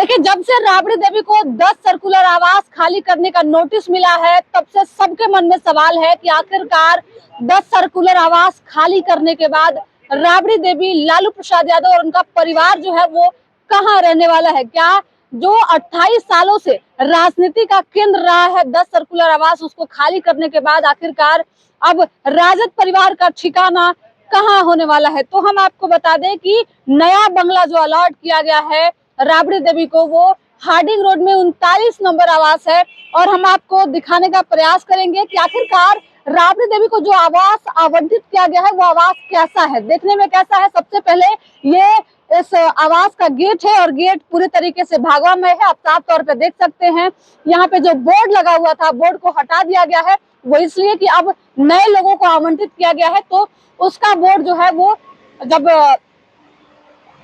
देखिए, जब से राबड़ी देवी को 10 सर्कुलर आवास खाली करने का नोटिस मिला है, तब से सबके मन में सवाल है कि आखिरकार 10 सर्कुलर आवास खाली करने के बाद राबड़ी देवी, लालू प्रसाद यादव और उनका परिवार जो है वो कहाँ रहने वाला है। क्या जो 28 सालों से राजनीति का केंद्र रहा है 10 सर्कुलर आवास, उसको खाली करने के बाद आखिरकार अब राजद परिवार का ठिकाना कहाँ होने वाला है। तो हम आपको बता दें कि नया बंगला जो अलॉट किया गया है राबड़ी देवी को, वो हार्डिंग रोड में 39 नंबर आवास है। और हम आपको दिखाने का प्रयास करेंगे कि आखिरकार राबड़ी देवी को जो आवास आवंटित किया गया है वो आवास कैसा है, देखने में कैसा है। सबसे पहले ये इस आवास का गेट है और गेट पूरे तरीके से भागवामय है। आप साफ तौर पे देख सकते हैं यहाँ पे जो बोर्ड लगा हुआ था, बोर्ड को हटा दिया गया है। वो इसलिए कि अब नए लोगों को आवंटित किया गया है, तो उसका बोर्ड जो है वो जब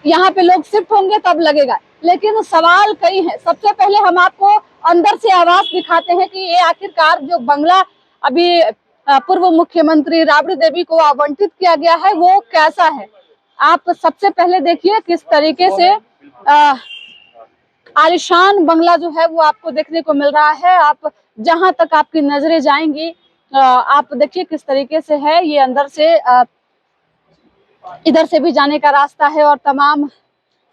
यहाँ पे लोग शिफ्ट होंगे तब लगेगा। लेकिन सवाल कई हैं। सबसे पहले हम आपको अंदर से आवास दिखाते हैं कि ये आखिरकार जो बंगला अभी पूर्व मुख्यमंत्री राबड़ी देवी को आवंटित किया गया है वो कैसा है। आप सबसे पहले देखिए किस तरीके से आलीशान बंगला जो है वो आपको देखने को मिल रहा है। आप जहां तक आपकी नजरें जाएंगी आप देखिए किस तरीके से है ये। अंदर से इधर से भी जाने का रास्ता है और तमाम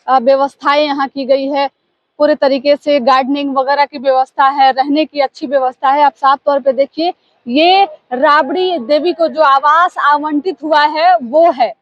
व्यवस्थाएं यहाँ की गई है। पूरे तरीके से गार्डनिंग वगैरह की व्यवस्था है, रहने की अच्छी व्यवस्था है। आप साफ तौर पे देखिए ये राबड़ी देवी को जो आवास आवंटित हुआ है वो है।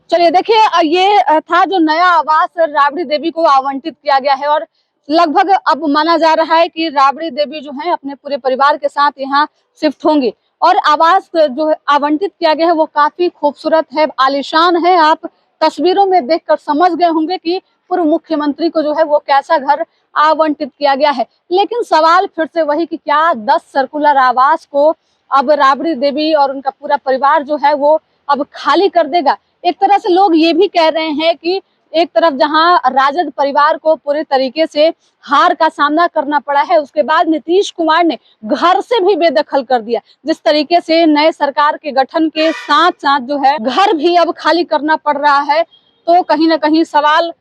चलिए देखिए, ये था जो नया आवास राबड़ी देवी को आवंटित किया गया है और लगभग अब माना जा रहा है कि राबड़ी देवी जो है अपने पूरे परिवार के साथ यहाँ शिफ्ट होंगी। और आवास जो आवंटित किया गया है वो काफी खूबसूरत है, आलीशान है। आप तस्वीरों में देखकर समझ गए होंगे कि पूर्व मुख्यमंत्री को जो है वो कैसा घर आवंटित किया गया है। लेकिन सवाल फिर से वही कि क्या 10 सर्कुलर आवास को अब राबड़ी देवी और उनका पूरा परिवार जो है वो अब खाली कर देगा। एक तरह से लोग ये भी कह रहे हैं कि एक तरफ जहां राजद परिवार को पूरे तरीके से हार का सामना करना पड़ा है, उसके बाद नीतीश कुमार ने घर से भी बेदखल कर दिया। जिस तरीके से नए सरकार के गठन के साथ साथ जो है घर भी अब खाली करना पड़ रहा है, तो कहीं ना कहीं सवाल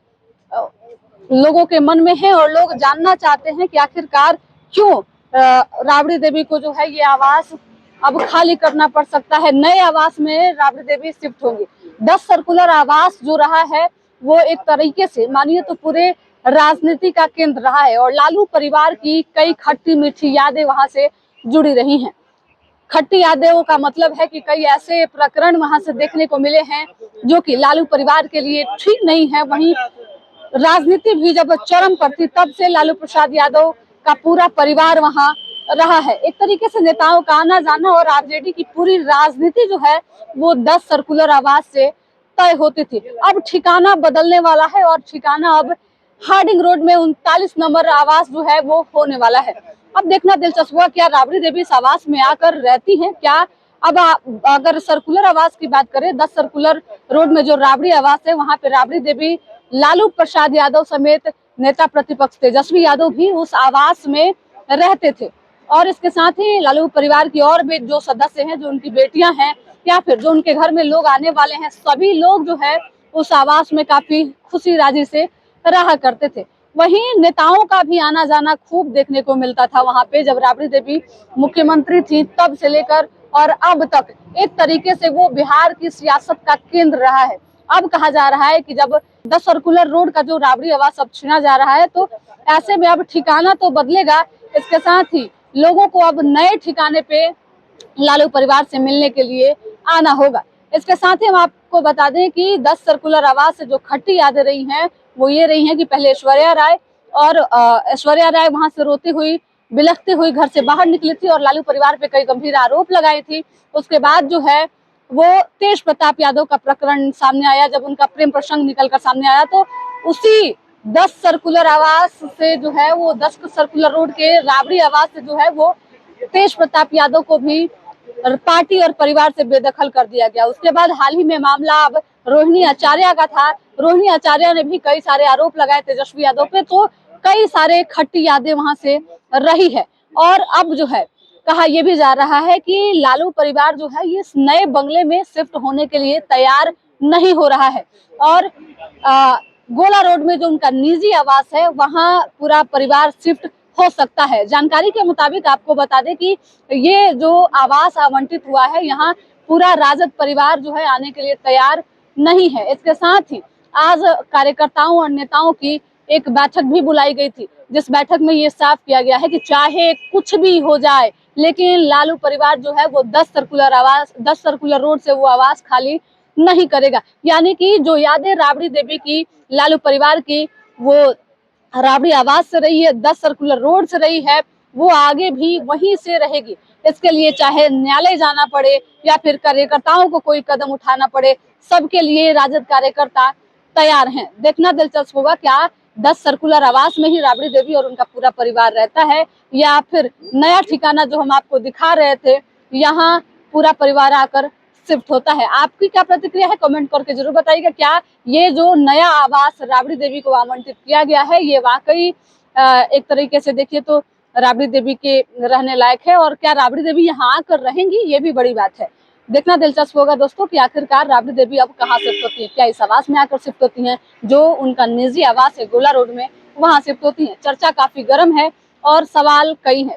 लोगों के मन में है और लोग जानना चाहते हैं कि आखिरकार क्यों राबड़ी देवी को जो है ये आवास अब खाली करना पड़ सकता है। नए आवास में राबड़ी देवी शिफ्ट होंगी। 10 सर्कुलर आवास जो रहा है वो एक तरीके से मानिए तो पूरे राजनीति का केंद्र रहा है और लालू परिवार की कई खट्टी मीठी यादें वहां से जुड़ी रही हैं। खट्टी यादें का मतलब है कि कई ऐसे प्रकरण वहां से देखने को मिले हैं जो कि लालू परिवार के लिए ठीक नहीं है। वहीं राजनीति भी जब चरम पर थी तब से लालू प्रसाद यादव का पूरा परिवार वहां रहा है। एक तरीके से नेताओं का आना जाना और आरजेडी की पूरी राजनीति जो है वो 10 सर्कुलर आवास से तय होती थी। अब ठिकाना बदलने वाला है और ठिकाना अब हार्डिंग रोड में 39 नंबर आवास जो है वो होने वाला है। अब देखना दिलचस्प हुआ क्या राबड़ी देवी इस आवास में आकर रहती हैं क्या। अब अगर सर्कुलर आवास की बात करें, 10 सर्कुलर रोड में जो राबड़ी आवास है वहां पे राबड़ी देवी, लालू प्रसाद यादव समेत नेता प्रतिपक्ष तेजस्वी यादव भी उस आवास में रहते थे। और इसके साथ ही लालू परिवार की और भी जो सदस्य हैं, जो उनकी बेटियां हैं या फिर जो उनके घर में लोग आने वाले हैं, सभी लोग जो है उस आवास में काफी खुशी राजी से रहा करते थे। वहीं नेताओं का भी आना जाना खूब देखने को मिलता था वहां पे। जब राबड़ी देवी मुख्यमंत्री थी तब से लेकर और अब तक एक तरीके से वो बिहार की सियासत का केंद्र रहा है। अब कहा जा रहा है कि जब 10 सर्कुलर रोड का जो राबड़ी आवास अब छीना जा रहा है, तो ऐसे में अब ठिकाना तो बदलेगा, इसके साथ ही लोगों को अब नए ठिकाने पे लालू परिवार से मिलने के लिए आना होगा। इसके साथ ही हम आपको बता दें कि 10 सर्कुलर आवास से जो खट्टी यादें रही हैं वो ये रही हैं कि पहले ऐश्वर्या राय वहां से रोती हुई, बिलखती हुई घर से बाहर निकली थी और लालू परिवार पे कई गंभीर आरोप लगाए थी। उसके बाद जो है वो तेज प्रताप यादव का प्रकरण सामने आया। जब उनका प्रेम प्रसंग निकलकर सामने आया तो उसी 10 सर्कुलर आवास से जो है वो 10 सर्कुलर रोड के राबड़ी आवास से जो है वो तेज प्रताप यादव को भी पार्टी और परिवार से बेदखल कर दिया गया। उसके बाद हाल ही में मामला अब रोहिणी आचार्य का था। रोहिणी आचार्य ने भी कई सारे आरोप लगाए तेजस्वी यादव पे, तो कई सारे खट्टी यादें वहां से रही है। और अब जो है कहा यह भी जा रहा है कि लालू परिवार जो है ये इस नए बंगले में शिफ्ट होने के लिए तैयार नहीं हो रहा है। और गोला रोड में जो उनका निजी आवास है वहां पूरा परिवार शिफ्ट हो सकता है। जानकारी के मुताबिक आपको बता दें कि ये जो आवास आवंटित हुआ है, यहाँ पूरा राजद परिवार जो है आने के लिए तैयार नहीं है। इसके साथ ही आज कार्यकर्ताओं और नेताओं की एक बैठक भी बुलाई गई थी, जिस बैठक में ये साफ किया गया है कि चाहे कुछ भी हो जाए, लेकिन लालू परिवार जो है वो 10 सर्कुलर रोड से वो आवास खाली नहीं करेगा। यानी कि जो यादें राबड़ी देवी की, लालू परिवार की, वो राबड़ी आवास से रही है, 10 सर्कुलर रोड से रही है, वो आगे भी वहीं से रहेगी। इसके लिए चाहे न्यायालय जाना पड़े या फिर कार्यकर्ताओं को कोई कदम उठाना पड़े, सबके लिए राजद कार्यकर्ता तैयार हैं। देखना दिलचस्प होगा क्या 10 सर्कुलर आवास में ही राबड़ी देवी और उनका पूरा परिवार रहता है, या फिर नया ठिकाना जो हम आपको दिखा रहे थे यहाँ पूरा परिवार आकर शिफ्ट होता है। आपकी क्या प्रतिक्रिया है, कमेंट करके जरूर बताइएगा। क्या ये जो नया आवास राबड़ी देवी को आवंटित किया गया है, ये वाकई एक तरीके से देखिए तो राबड़ी देवी के रहने लायक है, और क्या राबड़ी देवी यहाँ आकर रहेंगी, ये भी बड़ी बात है। देखना दिलचस्प होगा दोस्तों कि आखिरकार राबड़ी देवी अब कहाँ शिफ्ट होती है। क्या इस आवास में आकर शिफ्ट होती हैं, जो उनका निजी आवास है गोला रोड में, वहां शिफ्ट होती हैं? चर्चा काफी गर्म है और सवाल कई है।